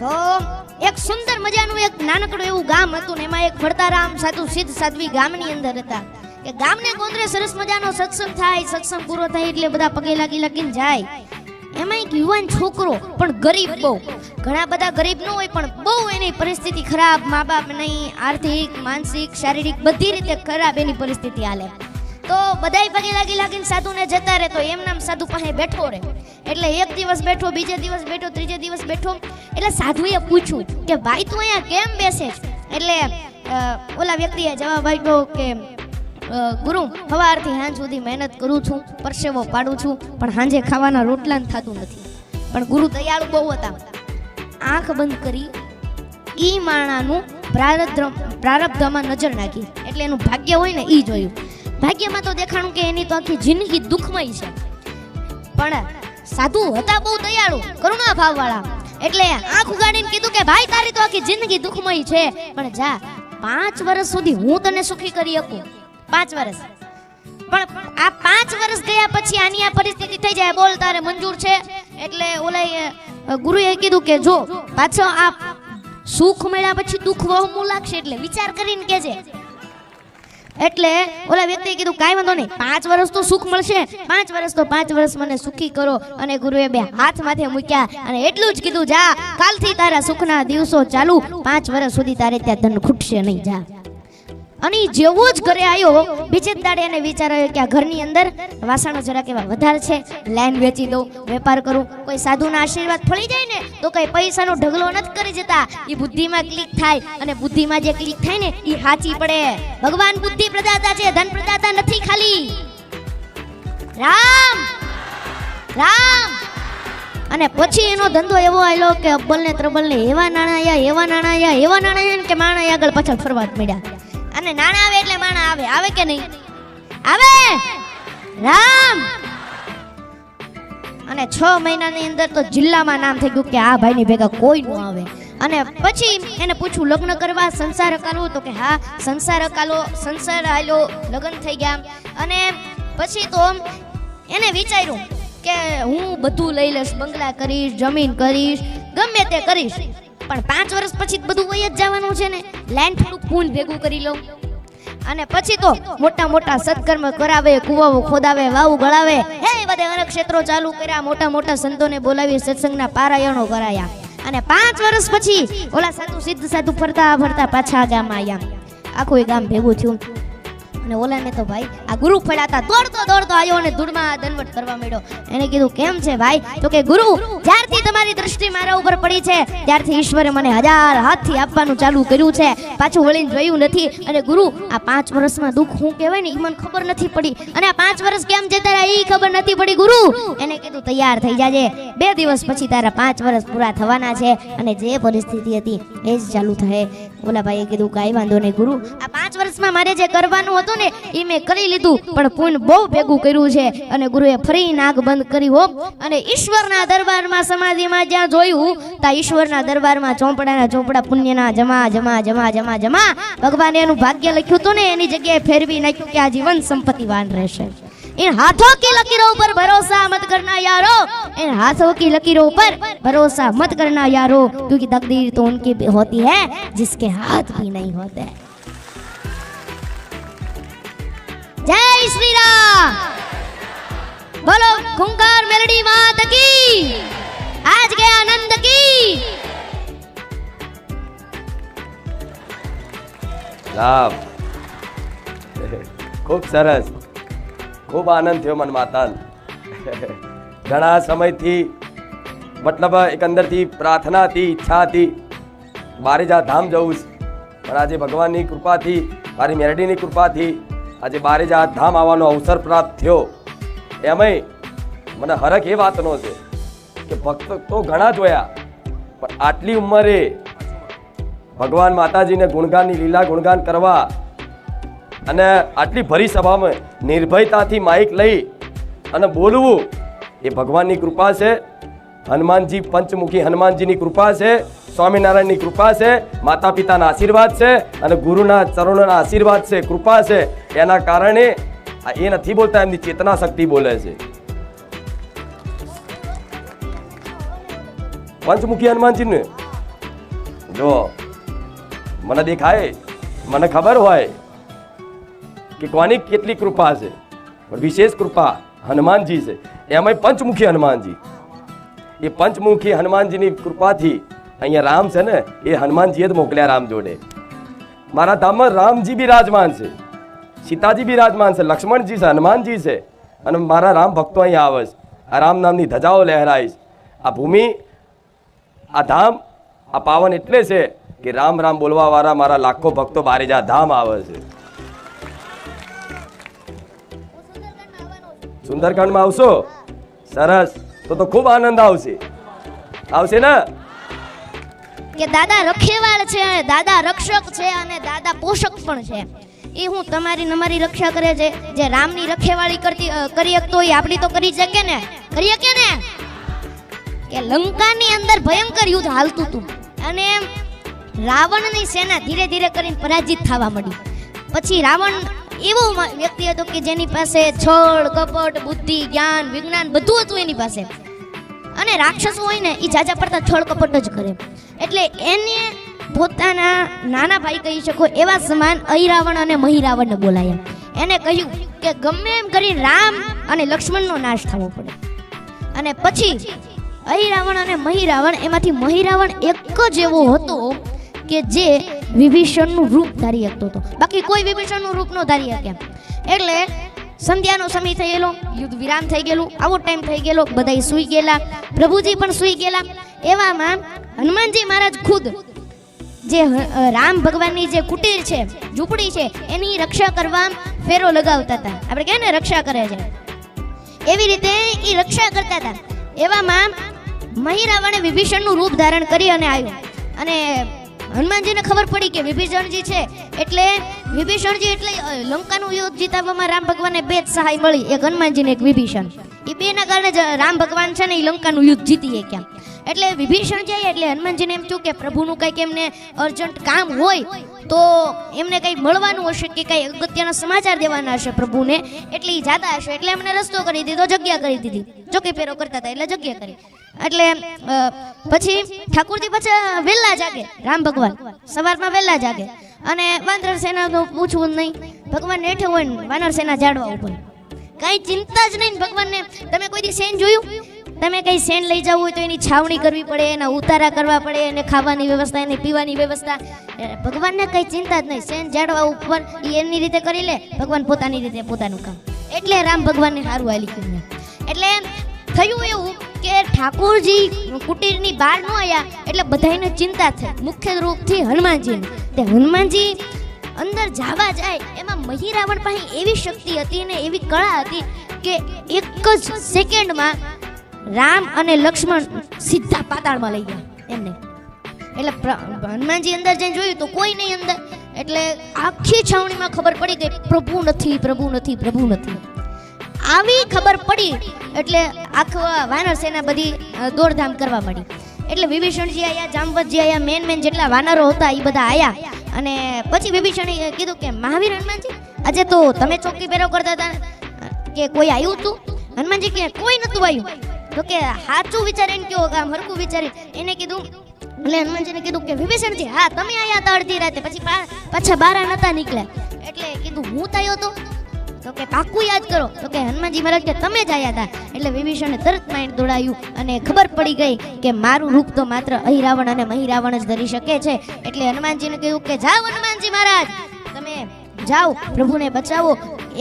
તો એક સુંદર મજાનું એક નાનકડું એવું ગામ હતું ને એમાં એક ભરતારામ સાધુ સિદ્ધ સાધ્વી ગામની અંદર હતા કે ગામને કોંદરે સરસ મજાનો સત્સંગ થાય, સત્સંગ પૂરો થાય એટલે બધા પગે લાગીને જાય. એમાં એક યુવાન છોકરો પણ ગરીબ, બહુ ઘણા બધા ગરીબ ન હોય પણ બહુ એની પરિસ્થિતિ ખરાબ, મા બાપ નહીં, આર્થિક, માનસિક, શારીરિક બધી રીતે ખરાબ એની પરિસ્થિતિ હાલે. તો બધાય પગે લાગીને સાધુને જતા રહે. તો એમ નામ સાધુ પાસે બેઠો રહે. એટલે એક દિવસ બેઠો, બીજે દિવસ બેઠો, ત્રીજે દિવસ બેઠો. એટલે સાધુએ પૂછ્યું કે ભાઈ તું અહીંયા કેમ બેસે છે? એટલે ઓલા વ્યક્તિએ જવાબ આપ્યો કે ગુરુ, સવારથી સાંજ સુધી મહેનત કરું છું, પરસેવો પાડું છું, પણ સાંજે ખાવાના રોટલા થતું નથી. પણ ગુરુ દયાળુ બહુ હતા. આંખ બંધ કરી ઈ માણાનું પ્રારબ્ધમાં નજર નાખી. એટલે એનું ભાગ્ય હોય ને ઈ જોયું. ભાગ્યમાં તો દેખાણું કે એની તો આખી જિંદગી દુઃખમય છે. પણ સાધુ હતા બહુ દયાળુ, કરુણા ભાવવાળા. એટલે આંખ ઉગાડીને કીધું કે ભાઈ તારી તો આખી જિંદગી દુઃખમય છે, પણ જા 5 વર્ષ સુધી હું તને સુખી કરી શકું. 5 વર્ષ. પણ આ 5 વર્ષ ગયા પછી આની આ પરિસ્થિતિ થઈ જાય, બોલ તારે મંજૂર છે? એટલે ઓલા ગુરુએ કીધું કે જો પાછો આ સુખ મળ્યા પછી દુઃખ વહમું લાગશે, એટલે વિચાર કરીને કેજે. એટલે ઓલા વ્યક્તિએ કીધું કાંઈ વાંધો નહીં, 5 વર્ષ તો સુખ મળશે, 5 વર્ષ તો 5 વર્ષ મને સુખી કરો. અને ગુરુએ 2 હાથ માથે મૂક્યા અને એટલું જ કીધું, જા કાલથી તારા સુખના દિવસો ચાલુ, 5 વર્ષ સુધી તારે ત્યાં ધન ખૂટશે નહીં, જા. અને જેવો જ ઘરે આવ્યો, બીજે દાડે એને વિચાર આવ્યો કે આ ઘરની અંદર વાસણો જરા કેવા વધારે છે, લાઈન વેચી દઉં, વેપાર કરું. કોઈ સાધુના આશીર્વાદ ફળી જાય ને તો કઈ પૈસાનો ઢગલો નથી કરી જતા, એ બુદ્ધિમાં ક્લિક થાય. અને બુદ્ધિમાં જે ક્લિક થાય ને એ સાચી પડે. ભગવાન બુદ્ધિ પ્રદાતા છે, ધન પ્રદાતા નથી ખાલી. રામ રામ. અને પછી એનો ધંધો એવો આવેલો કે અબ્બલ ને ત્રબલ ને એવા નાણાં કે માણા આગળ પાછળ ફરવા મળ્યા. અને નાણા આવે એટલે માણા આવે કે નહીં આવે? રામ. અને 6 મહિનાની અંદર તો જિલ્લામાં નામ થઈ ગયું કે આ ભાઈની ભેગા કોઈ ન આવે. અને પછી એને પૂછ્યું લગ્ન કરવા, સંસાર અકાલવો? તો કે હા સંસાર અકાલો, સંસાર આલ્યો, લગ્ન થઈ ગયા. અને પછી તો એને વિચાર્યું કે હું બધું લઈ લઈશ, બંગલા કરીશ, જમીન કરીશ, ગમે તે કરીશ, પણ 5 વર્ષ પછી બધું વહી જ જવાનું છે ને, લાઈન થોડુંક પૂન ભેગું કરી લઉં. અને પછી તો મોટા મોટા સત્કર્મ કરાવે, કુવાઓ ખોદાવે, વાવ ગળાવે, એ બધે અનેક ક્ષેત્રો ચાલુ કર્યા, મોટા મોટા સંતોને બોલાવી સત્સંગના પારાયણો કરાયા. અને 5 વર્ષ પછી ઓલા સાધુ સિદ્ધ સાધુ ફરતા ફરતા પાછા ગામમાં આવ્યા. આખું ગામ ભેગું થયું. અને ઓલાને તો ભાઈ આ ગુરુ પડ્યા હતા, દોડતો આવ્યો અને ધૂળમાં દંડવટ કરવા માંડ્યો. એને કીધું કેમ છે ભાઈ? તો કે ગુરુ, જ્યારથી તમારી દ્રષ્ટિ મારા ઉપર પડી છે ત્યારથી ઈશ્વરે મને 1000 હાથથી આપવાનું ચાલુ કર્યું છે, પાછું વળીને જોયું નથી. અને ગુરુ, આ 5 વર્ષમાં દુઃખ શું કહેવાય ને એ મને ખબર નથી પડી, અને આ 5 વર્ષ કેમ જતા રહ્યા એ ખબર નથી પડી. ગુરુ એને કીધું તૈયાર થઈ જાજે, 2 દિવસ પછી તારા 5 વર્ષ પૂરા થવાના છે, અને જે પરિસ્થિતિ હતી એ જ ચાલુ થાય. ઓલા ભાઈએ કીધું કાંઈ વાંધો નહીં ગુરુ, આ 5 વર્ષમાં મારે જે કરવાનું હતું ને એ મેં કરી લીધું, પણ પુણ્ય બહુ ભેગું કર્યું છે. અને ગુરુએ ફરી નાક બંધ કરી હો, અને ઈશ્વરના દરબારમાં સમાધિમાં જ્યાં જોયું ત્યાં ઈશ્વરના દરબારમાં ચોપડાના ચોપડા પુણ્યના જમા જમા જમા જમા જમા. ભગવાને એનું ભાગ્ય લખ્યું હતું ને એની જગ્યાએ ફેરવી નાખ્યું કે આ જીવન સંપત્તિવાન રહેશે. इन हाथों की लकीरों पर भरोसा मत करना यारो, इन हाथों की लकीरों पर भरोसा मत करना यारो, क्योंकि तकदीर तो उनकी होती है जिसके हाथ भी नहीं होते. जय श्री राम. बोलो खुंकार मेलडी मात की, आज के आनंद की. રામ. ખૂબ સરસ, ખૂબ આનંદ થયો મન માતાલ. ઘણા સમયથી મતલબ એક અંદરથી પ્રાર્થના હતી, ઈચ્છા હતી બારેજા ધામ જવું, પણ આજે ભગવાનની કૃપાથી, મારી મેરડીની કૃપાથી આજે બારેજા ધામ આવવાનો અવસર પ્રાપ્ત થયો. એમાંય મને હરખ એ વાતનો છે કે ભક્ત તો ઘણા જોયા, પણ આટલી ઉંમરે ભગવાન માતાજીને ગુણગાનની લીલા ગુણગાન કરવા અને આટલી ભરી સભામાં નિર્ભયતાથી માઇક લઈ અને બોલવું એ ભગવાનની કૃપા છે. હનુમાનજી, પંચમુખી હનુમાનજીની કૃપા છે, સ્વામિનારાયણની કૃપા છે, માતા પિતાના આશીર્વાદ છે અને ગુરુના ચરણોના આશીર્વાદ છે, કૃપા છે. એના કારણે એ નથી બોલતા, એમની ચેતના શક્તિ બોલે છે. પંચમુખી હનુમાનજીને જો મને દેખાય, મને ખબર હોય કે કોની કેટલી કૃપા છે, પણ વિશેષ કૃપા હનુમાનજી છે. એમાંય પંચમુખી હનુમાનજી. એ પંચમુખી હનુમાનજીની કૃપાથી અહીંયા રામ છે ને, એ હનુમાનજીએ જ મોકલ્યા રામ જોડે. મારા ધામમાં રામજી બિરાજમાન છે, સીતાજી બિરાજમાન છે, લક્ષ્મણજી છે, હનુમાનજી છે, અને મારા રામ ભક્તો અહીંયા આવે છે. આ રામ નામની ધજાઓ લહેરાય છે. આ ભૂમિ, આ ધામ, આ પાવન એટલે છે કે રામ રામ બોલવા વાળા મારા લાખો ભક્તો બારેજા ધામ આવે છે. સુંદરકાંડમાં આવશો? સરસ, તો ખૂબ આનંદ આવશે. આવશે ને? કે દાદા રખેવાળ છે, દાદા રક્ષક છે અને દાદા પોષક પણ છે. એ હું તમારી નમારી રક્ષા કરે છે. જે રામની રખેવાળી કરી શકતો હોય આપણી તો કરી શકે ને, કરી શકે ને. કે લંકાની અંદર ભયંકર યુદ્ધ હાલતું હતું અને રાવણની સેના ધીરે ધીરે કરીને પરાજિત થવા માંડી. પછી રાવણ એવો વ્યક્તિ હતો કે જેની પાસે છળ, કપટ, બુદ્ધિ, જ્ઞાન, વિજ્ઞાન બધું હતું એની પાસે. અને રાક્ષસો હોય ને એ જાજા પડતા છળ કપટ જ કરે. એટલે એને પોતાના નાના ભાઈ કહી શકો એવા સમાન અહિરાવણ અને મહિરાવણને બોલાયા. એને કહ્યું કે ગમે એમ કરી રામ અને લક્ષ્મણનો નાશ થવો પડે. અને પછી અહિરાવણ અને મહિરાવણ, એમાંથી મહિરાવણ એક જ એવો હતો કે જે વિભીષણનું રૂપ ધારી શકતો હતો, બાકી કોઈ વિભીષણનું રૂપ ન ધારી શકે. એટલે સંધ્યાનો સમય થઈ ગયેલો, યુદ્ધ વિરામ થઈ ગયેલું, આવો ટાઈમ થઈ ગયેલો, બધા સૂઈ ગયેલા, પ્રભુજી પણ સૂઈ ગયેલા. એવામાં હનુમાનજી મહારાજ ખુદ જે રામ ભગવાનની જે કુટીર છે, ઝૂંપડી છે, એની રક્ષા કરવા ફેરો લગાવતા હતા. આપણે કહે ને રક્ષા કરે છે, એવી રીતે એ રક્ષા કરતા હતા. એવામાં મહિરાવણે વિભીષણનું રૂપ ધારણ કરી અને આવ્યું. અને હનુમાનજીને ખબર પડી કે વિભીષણજી છે, એટલે વિભીષણજી એટલે લંકાનું યુદ્ધ જીતાવવામાં રામ ભગવાનને બે જ સહાય મળી, એક હનુમાનજી ને એક વિભીષણ. એ બેના કારણે જ રામ ભગવાન છે ને એ લંકાનું યુદ્ધ જીતી ગયા. એટલે વિભીષણ જાય એટલે હનુમાનજીને એમ થયું કે પ્રભુનું કંઈક એમને અર્જન્ટ કામ હોય તો એમને કંઈ મળવાનું હશે કે કંઈ અગત્યના સમાચાર દેવાના હશે પ્રભુને, એટલે એ જાતા હશે. એટલે એમને રસ્તો કરી દીધો, જગ્યા કરી દીધી. ચોકી ફેરો કરતા હતા એટલે જગ્યા કરી. એટલે પછી ઠાકોરજી પાછા વહેલા જાગે, રામ ભગવાન સવારમાં વહેલા જાગે. અને વાનર સેનાનું પૂછવું જ નહીં, ભગવાન હેઠે હોય ને વાનર સેના જાડવા ઉપર, કાંઈ ચિંતા જ નહીં ભગવાનને. તમે કોઈ દી સેન જોયું? તમે કઈ સેન લઈ જવું હોય તો એની છાવણી કરવી પડે, એના ઉતારા કરવા પડે, એને ખાવાની વ્યવસ્થા, એને પીવાની વ્યવસ્થા. ભગવાનને કઈ ચિંતા જ નહીં, સેન જાડવા ઉપર એ એની રીતે કરી લે, ભગવાન પોતાની રીતે પોતાનું કામ. એટલે રામ ભગવાનને સારું હાલી ગયું. એટલે થયું એવું કે ઠાકોરજી કુટીરની બહાર ન આવ્યા એટલે બધાને ચિંતા થઈ, મુખ્ય રૂપથી હનુમાનજીને. તે હનુમાનજી અંદર જવા જાય એમાં મહિરાવણ પાસે એવી શક્તિ હતી અને એવી કળા હતી કે એક જ સેકન્ડમાં રામ અને લક્ષ્મણ સીધા પાતાળમાં લઈ ગયા એમને. એટલે હનુમાનજી અંદર જઈને જોયું તો કોઈ નહીં અંદર. એટલે આખી છાવણીમાં ખબર પડી ગઈ પ્રભુ નથી, પ્રભુ નથી, પ્રભુ નથી. આવી ખબર પડી એટલે આખા વાનર સેના બધી દોડધામ કરવા માંડી. એટલે વિભીષણજી આયા, જાંબવતજી આયા, મેન જેટલા વાનરો હતા એ બધા આયા. અને પછી વિભીષણે કીધું કે મહાવીર હનુમાનજી, આજે તો તમે ચોકી ફેરો કરતા હતા કે કોઈ આવ્યું હતું? હનુમાનજી કે કોઈ નતું આવ્યું. તો કે સાચું વિચારીને કયો, આમ હરકું વિચારી એને કીધું. એટલે હનુમાનજીને કીધું કે વિભીષણજી હા તમે આયા હતા અડધી રાતે, પછી પાછા બારા નતા નીકળ્યા. એટલે કીધું હું થયો તો? તો કે પાક્કું યાદ કરો. તો કે હનુમાનજી મહારાજ કે તમે જ આયા હતા. એટલે વિભીષણે તરત માઇન્ડ દોડાયું અને ખબર પડી ગઈ કે મારું રૂપ તો માત્ર અહિરાવણ અને મહિરાવણ જ ધરી શકે છે. એટલે હનુમાનજીને કીધું કે જાઓ હનુમાનજી મહારાજ, તમે જાઓ, પ્રભુને બચાવો.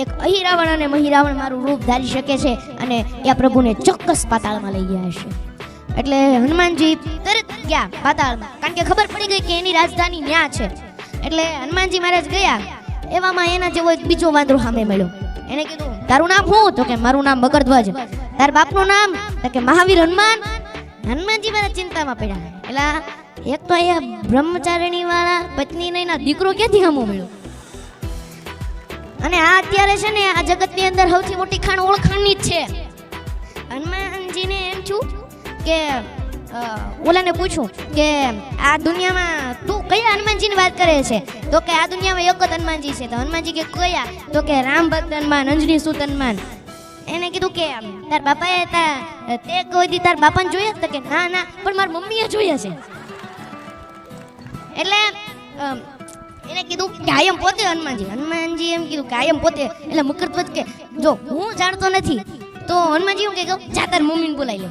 એક અહિરાવણ અને મહિરાવણ મારું રૂપ ધારી શકે છે અને એ પ્રભુને ચોક્કસ પાતાળમાં લઈ ગયા હશે. એટલે હનુમાનજી તરત ગયા પાતાળમાં, કારણ કે ખબર પડી ગઈ કે એની રાજધાની ન્યા છે. એટલે હનુમાનજી મહારાજ ગયા. એવામાં એના જેવો એક બીજો વાંદરો સામે મળ્યો. એને કીધું તારું નામ શું? તો કે મારું નામ મકરધ્વજ. તાર બાપનું નામ? તો કે મહાવીર હનુમાન. હનુમાનજી મારા ચિંતામાં પડ્યા. એટલે એક તો અહીંયા બ્રહ્મચારિણી વાળા પત્ની એના દીકરો ક્યાંથી સામો મળ્યો? અને આ અત્યારે છે ને આ જગતની અંદર સૌથી મોટી ખાણ ઓળખાણની જ છે. હનુમાનજીને એમ છું કે ઓલાને પૂછું કે આ દુનિયામાં તું કયા હનુમાનજીની વાત કરે છે? તો કે આ દુનિયામાં એક જ હનુમાનજી છે. તો હનુમાનજી કે કયા? તો કે રામ ભક્ત હનુમાન, અંજની સુત હનુમાન. એને કીધું કે તાર બાપાએ તે કોઈ દી તાર બાપાને જોયા? તો કે ના ના, પણ મારી મમ્મીએ જોયા છે. એટલે એને કીધું કે આયમ પોતે હનુમાનજી એમ કીધું કે આયમ પોતે. એટલે મકરધ્વજ કે જો હું જાણતો નથી તો હનુમાનજી હું કે જા તાર મમ્મીને બોલાવી લે.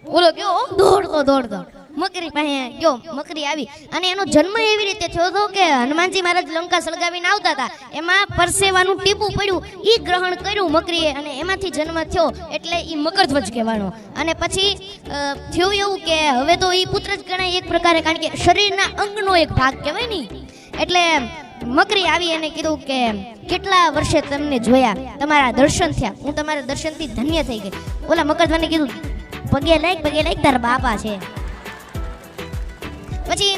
બોલો કેવો દોડતો મકરી પાસે ગયો. મકરી આવી અને એનો જન્મ એવી રીતે થયો હતો કે હનુમાનજી મહારાજ લંકા સળગાવીને આવતા હતા, એમાં પરસેવાનું ટીપું પડ્યું, ઈ ગ્રહણ કર્યું મકરીએ અને એમાંથી જન્મ થયો, એટલે ઈ મકરધ્વજ કહેવાનો. અને પછી થયું એવું કે હવે તો ઈ પુત્ર જ ગણાય એક પ્રકારે, કારણ કે શરીરના અંગનો એક ભાગ કહેવાય ને. એટલે મકરી આવી એને કીધું કે કેટલા વર્ષે તમને જોયા, તમારા દર્શન થયા, હું તમારા દર્શનથી ધન્ય થઈ ગઈ. ઓલા મકરધ્વજને કીધું પગે લાગ તારા બાપા છે. પછી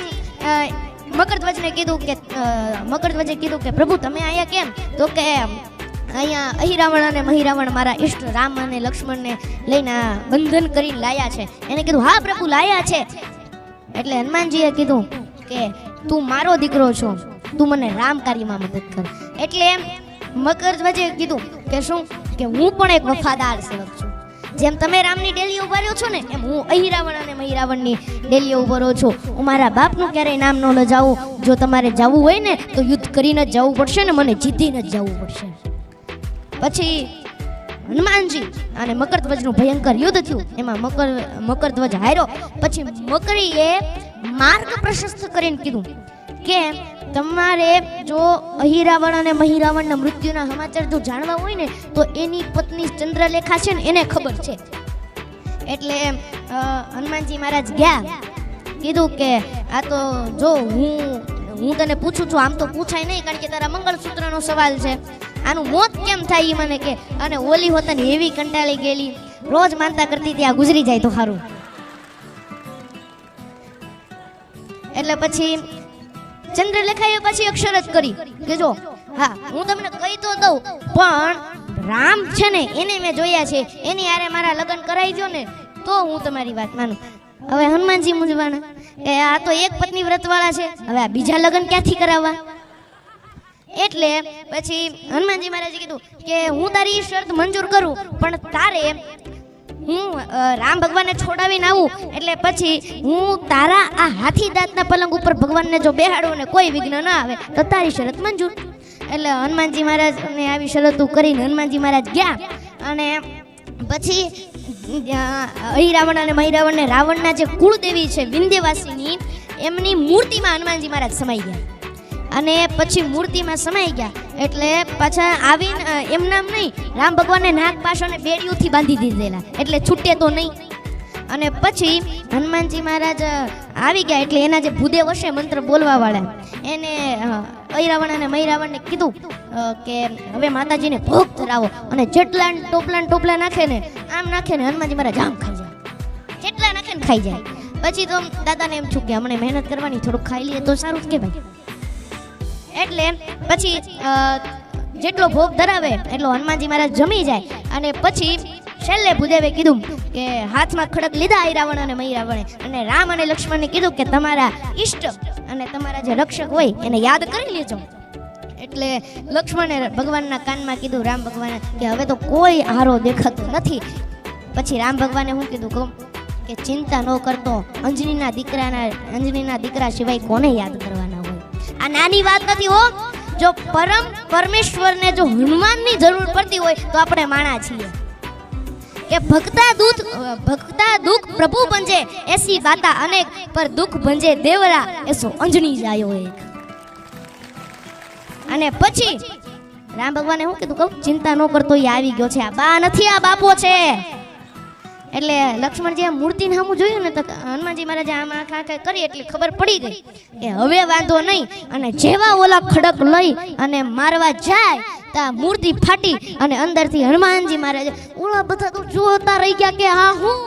મકરધ્વજે કીધું કે પ્રભુ તમે અહીંયા કેમ? તો કે અહીંયા અહિરાવણ અને મહિરાવણ મારા ઈષ્ટ રામ અને લક્ષ્મણને લઈને બંધન કરીને લાયા છે. એને કીધું હા પ્રભુ લાયા છે. એટલે હનુમાનજીએ કીધું કે તું મારો દીકરો છો, તું મને રામ કાર્યમાં મદદ કર. એટલે મકરધ્વજે કીધું કે શું કે હું પણ એક વફાદાર સેવક છું, જેમ તમે રામની ડેલીએ ઉભા રહ્યો છો ને એમ હું અહિરાવણ અને મહિરાવણની ડેલીએ ઉભો રહ્યો છું. હું મારા બાપનું ક્યારેય નામ ન લજાવું. જો તમારે જવું હોય ને તો યુદ્ધ કરીને જ જવું પડશે ને મને જીતીને જ જવું પડશે. પછી હનુમાનજી અને મકરધ્વજનું ભયંકર યુદ્ધ થયું. એમાં મકરધ્વજ હાર્યો. પછી મકરીએ માર્ગ પ્રશસ્ત કરીને કીધું કે તમારે જો અહિરાવણ અને મહિરાવણના મૃત્યુના સમાચાર જો જાણવા હોય ને તો એની પત્ની ચંદ્રલેખા છે ને એને ખબર છે. એટલે હનુમાનજી મહારાજ ગયા, કીધું કે આ તો જો હું તને પૂછું છું, આમ તો પૂછાય નહીં કારણ કે તારા મંગળસૂત્રનો સવાલ છે, આનું મોત કેમ થાય મને કે. અને ઓલી હોતને એવી કંટાળી ગયેલી, રોજ માનતા કરતી ત્યાં ગુજરી જાય તો સારું. એટલે પછી ચંદ્રલેખાએ પછી એક શરત કરી કે જો હા હું તમને કહી તો દઉં પણ રામ છે ને એને મેં જોયા છે, એની હારે મારા લગ્ન કરાવી દો ને તો હું તમારી વાત માનું. હવે હનુમાનજી મૂંઝવાના કે આ તો એક પત્ની વ્રતવાળા છે, હવે આ બીજા લગ્ન ક્યાંથી કરાવવા? એટલે પછી હનુમાનજી મહારાજે કીધું કે હું તારી શરત મંજૂર કરું પણ તારે હું રામ ભગવાનને છોડાવીને આવું એટલે પછી હું તારા આ હાથી દાંતના પલંગ ઉપર ભગવાનને જો બેહાડું ને કોઈ વિઘ્ન ન આવે તો તારી શરત મંજૂર. એટલે હનુમાનજી મહારાજને આવી શરતો કરીને હનુમાનજી મહારાજ ગયા. અને પછી અહિરાવણ અને મહિરાવણને રાવણના જે કુળદેવી છે વિંધ્યવાસીની એમની મૂર્તિમાં હનુમાનજી મહારાજ સમાઈ ગયા. અને પછી મૂર્તિમાં સમાઈ ગયા એટલે પાછા આવીને એમ નામ નહીં, રામ ભગવાનને નાગ પાશોને બેડીઓથી બાંધી દીધેલા એટલે છૂટે તો નહીં. અને પછી હનુમાનજી મહારાજ આવી ગયા એટલે એના જે ભૂદેવ હશે મંત્ર બોલવા વાળા એને અહિરાવણ અને મહિરાવણને કીધું કે હવે માતાજીને ભોગ ધરાવો. અને જેટલા ટોપલા નાખે ને આમ નાખે ને હનુમાનજી મહારાજ આમ ખાઈ જાય, જેટલા નાખે ને ખાઈ જાય. પછી તો દાદાને એમ છું કે હમણાં મહેનત કરવાની, થોડુંક ખાઈ લઈએ તો સારું જ કે ભાઈ. એટલે પછી જેટલો ભોગ ધરાવે એટલો હનુમાનજી મહારાજ જમી જાય. અને પછી છેલ્લે ભૂદેવે કીધું કે હાથમાં ખડક લીધા અહિરાવણ અને મહિરાવણે અને રામ અને લક્ષ્મણને કીધું કે તમારા ઈષ્ટ અને તમારા જે રક્ષક હોય એને યાદ કરી લેજો. એટલે લક્ષ્મણે ભગવાનના કાનમાં કીધું રામ ભગવાને કે હવે તો કોઈ હારો દેખાતો નથી. પછી રામ ભગવાને હું કીધું કહું કે ચિંતા ન કરતો, અંજનીના દીકરા સિવાય કોને યાદ કરવાના હોય. આ નાની વાત નથી હો. જો પરમેશ્વરને જો હનુમાનની જરૂર પડતી હોય તો આપણે માણા છીએ. કે ભક્તા દુઃખ પ્રભુ બંજે એસી બાતા અનેક પર દુઃખ બંજે દેવરા એસો અંજની જાયો એક. અને પછી રામ ભગવાને હું કીધું કહું ચિંતા ન કરતો, એ આવી ગયો છે, આ બા નથી આ બાપો છે. એટલે લક્ષ્મણજી આ મૂર્તિને સામું જોયું ને તો હનુમાનજી મહારાજે આમ આંખ કરી એટલે ખબર પડી ગઈ કે હવે વાંધો નહીં. અને જેવા ઓલા ખડક લઈ અને મારવા જાય તા મૂર્તિ ફાટી અને અંદરથી હનુમાનજી મહારાજે ઓલા બધા તો જોતા રહી ગયા કે હા હું.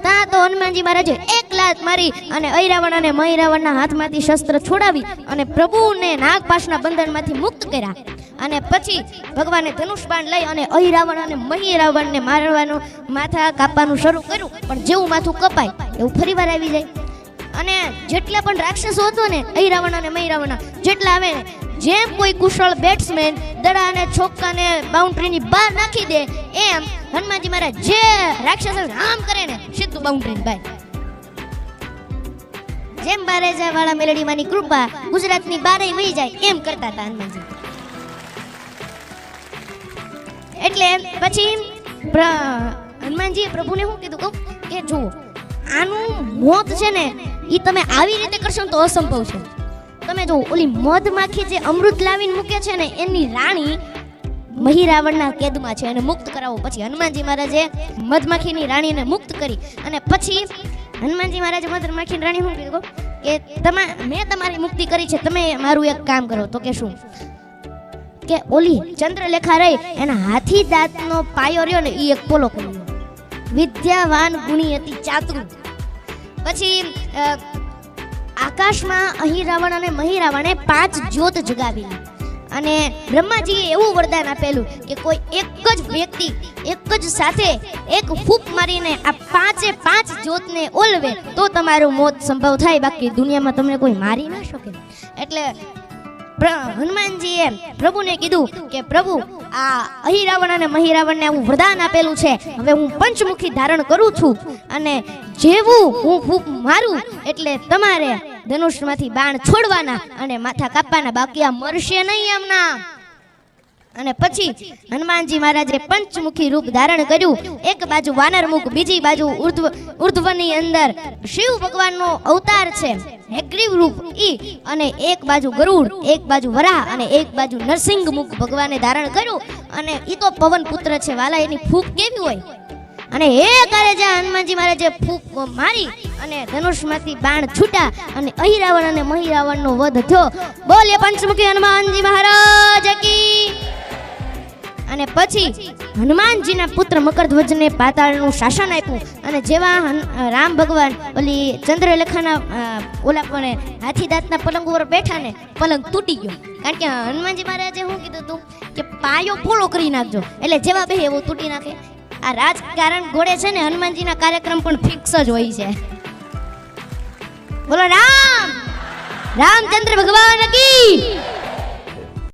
તા તો હનુમાનજી મહારાજે એક લાત મારી અને અહિરાવણ અને મહિરાવણના હાથમાંથી શસ્ત્ર છોડાવી અને પ્રભુને નાગપાશના બંધનમાંથી મુક્ત કર્યા. અને પછી ભગવાને ધનુષ બાણ લઈ અને અહિરાવણ અને મહિરાવણને મારવાનું, માથા કાપવાનું શરૂ કર્યું. પણ જેવું માથું કપાય એવું ફરીવાર આવી જાય. અને જેટલા પણ રાક્ષસો હતો ને અહિરાવણ અને મહિરાવણના જેટલા આવે ને, જેમ કોઈ કુશળ બેટ્સમેન દડાને છોક્કાને બાઉન્ડ્રીની બહાર નાખી દે એમ હનુમાનજી મહારાજ જે રાક્ષસ આમ કરે ને સીધું બાઉન્ડ્રીની બહાર. જેમ બારેજા વાળા મેલડીમાંની કૃપા ગુજરાતની બારે વહી જાય એમ કરતા હતા હનુમાનજી. એટલે પછી હનુમાનજીએ પ્રભુને શું કીધું કહું કે જુઓ આનું મોત છે ને એ તમે આવી રીતે કરશો ને તો અસંભવ છે. તમે જો ઓલી મધમાખી જે અમૃત લાવીને મૂકે છે ને એની રાણી મહીરાવણના કેદમાં છે અને મુક્ત કરાવો. પછી હનુમાનજી મહારાજે મધમાખીની રાણીને મુક્ત કરી અને પછી હનુમાનજી મહારાજે મધમાખીની રાણી શું કીધું કે મેં તમારી મુક્તિ કરી છે, તમે મારું એક કામ કરો. તો કે શું કે ઓલી ચંદ્રલેખા રહી એના હાથી દાંતનો પાયો રહ્યો ને એ એક પોલો કર્યો. વિદ્યાવાન ગુણી હતી ચાતુર. પછી આકાશમાં અહિરાવણ અને મહિરાવણે 5 જ્યોત જગાવી અને બ્રહ્માજીએ એવું વરદાન આપેલું કે કોઈ એક જ વ્યક્તિ એક જ સાથે એક ફૂંક મારીને આ 5 જ્યોતને ઓલવે તો તમારું મોત સંભવ થાય, બાકી દુનિયામાં તમને કોઈ મારી ના શકે. એટલે હનુમાનજીએ પ્રભુને કીધું કે પ્રભુ આ અહિરાવણ અને મહિરાવણને આવું વરદાન આપેલું છે, હવે હું પંચમુખી ધારણ કરું છું અને જેવું હું ફૂંક મારું એટલે તમારે ધનુષમાંથી બાણ છોડવાના અને માથા કાપવાના, બાકી આ મરશે નહીં એમના. અને પછી હનુમાનજી મહારાજે પંચમુખી રૂપ ધારણ કર્યું. એક બાજુ વાનર મુખ, બીજી બાજુ ઉર્ધ્વની અંદર શિવ ભગવાનનો અવતાર છે હેગ્રીવ રૂપ ઈ, અને એક બાજુ ગરુડ, એક બાજુ વરાહ અને એક બાજુ નરસિંહ મુખ ભગવાને ધારણ કર્યું. અને ઈ તો પવન પુત્ર છે વાલા, એની ફૂંક કેવી હોય. અને એ કરે છે હનુમાનજી મહારાજે ફૂંક મારી અને ધનુષમાંથી બાણ છૂટા અને અહિરાવણ અને મહિરાવણનો વધ થયો. બોલે પંચમુખી હનુમાનજી મહારાજ કી. અને પછી હનુમાનજીના પુત્ર મકરધ્વજને પાતાળનું શાસન આપ્યું. અને જેવા રામ ભગવાન ઓલી ચંદ્રલેખાના ઓલા પણ હાથી દાંતના પલંગ ઉપર બેઠા ને પલંગ તૂટી ગયો. કારણ કે હનુમાનજી મહારાજે શું કીધું હતું કે પાયો પોળો કરી નાખજો, એટલે જેવા બે એવું તૂટી નાખે. આ રાજકારણ ઘોડે છે ને હનુમાનજીના કાર્યક્રમ પણ ફિક્સ જ હોય છે. બોલો રામચંદ્ર ભગવાન કી.